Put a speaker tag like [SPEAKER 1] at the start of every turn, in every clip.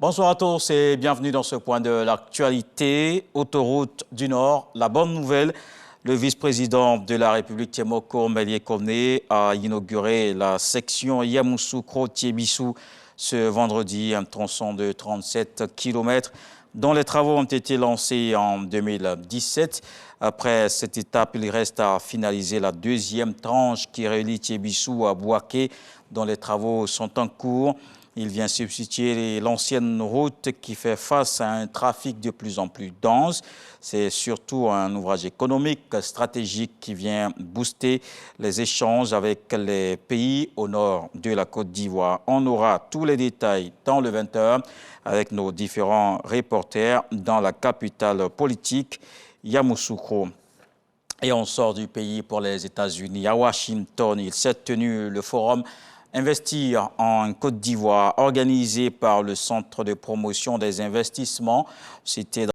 [SPEAKER 1] Bonsoir à tous et bienvenue dans ce point de l'actualité. Autoroute du Nord, la bonne nouvelle, le vice-président de la République, Thiemoko Melie-Kone, a inauguré la section Yamoussoukro-Thiébissou ce vendredi, un tronçon de 37 km dont les travaux ont été lancés en 2017. Après cette étape, il reste à finaliser la deuxième tranche qui relie Thiébissou à Bouaké, dont les travaux sont en cours. Il vient substituer l'ancienne route qui fait face à un trafic de plus en plus dense. C'est surtout un ouvrage économique stratégique qui vient booster les échanges avec les pays au nord de la Côte d'Ivoire. On aura tous les détails dans le 20h avec nos différents reporters dans la capitale politique, Yamoussoukro. Et on sort du pays pour les États-Unis. À Washington, il s'est tenu le forum Investir en Côte d'Ivoire, organisé par le Centre de promotion des investissements. C'était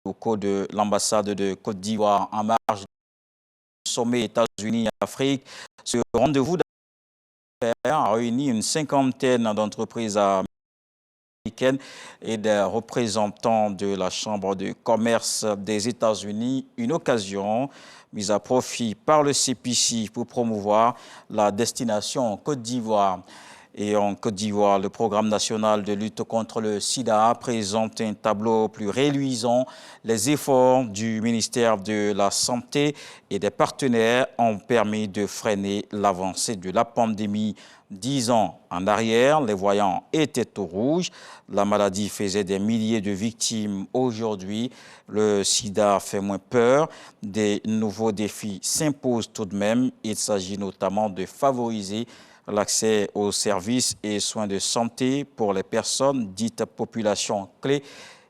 [SPEAKER 1] au cours de l'ambassade de Côte d'Ivoire en marge du sommet États-Unis-Afrique. Ce rendez-vous d'affaires a réuni une cinquantaine d'entreprises américaines et des représentants de la Chambre de commerce des États-Unis. Une occasion mise à profit par le CPC pour promouvoir la destination en Côte d'Ivoire. Et en Côte d'Ivoire, le programme national de lutte contre le sida présente un tableau plus réluisant. Les efforts du ministère de la Santé et des partenaires ont permis de freiner l'avancée de la pandémie. 10 ans en arrière, les voyants étaient au rouge. La maladie faisait des milliers de victimes. Aujourd'hui, le sida fait moins peur. Des nouveaux défis s'imposent tout de même. Il s'agit notamment de favoriser l'accès aux services et soins de santé pour les personnes dites population clé.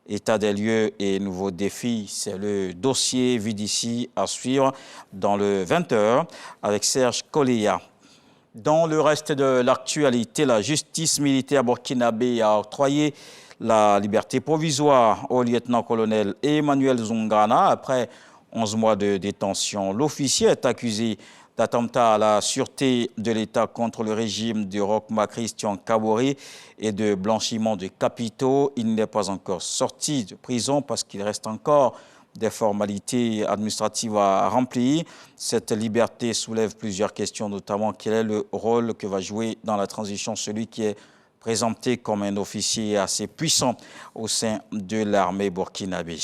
[SPEAKER 1] État des lieux et nouveaux défis, c'est le dossier vu d'ici à suivre dans le 20h avec Serge Koléa. Dans le reste de l'actualité, la justice militaire burkinabé a octroyé la liberté provisoire au lieutenant-colonel Emmanuel Zongana après 11 mois de détention. L'officier est accusé d'attentat à la sûreté de l'État contre le régime du Roch-Marc Christian Kaboré et de blanchiment de capitaux. Il n'est pas encore sorti de prison parce qu'il reste encore des formalités administratives à remplir. Cette liberté soulève plusieurs questions, notamment quel est le rôle que va jouer dans la transition celui qui est présenté comme un officier assez puissant au sein de l'armée burkinabé.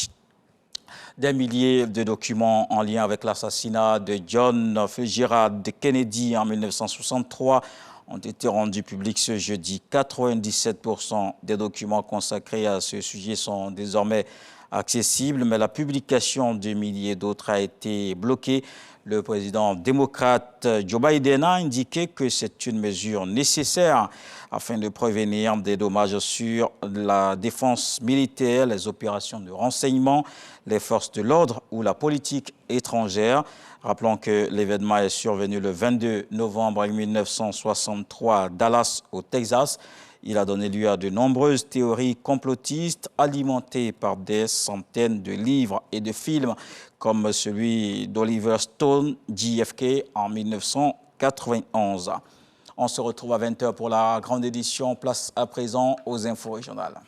[SPEAKER 1] Des milliers de documents en lien avec l'assassinat de John Fitzgerald Kennedy en 1963 ont été rendus publics ce jeudi. 97% des documents consacrés à ce sujet sont désormais accessibles, mais la publication de milliers d'autres a été bloquée. Le président démocrate Joe Biden a indiqué que c'est une mesure nécessaire afin de prévenir des dommages sur la défense militaire, les opérations de renseignement, les forces de l'ordre ou la politique étrangère. Rappelons que l'événement est survenu le 22 novembre 1963 à Dallas, au Texas. Il a donné lieu à de nombreuses théories complotistes alimentées par des centaines de livres et de films comme celui d'Oliver Stone, JFK en 1991. On se retrouve à 20h pour la grande édition. Place à présent aux infos régionales.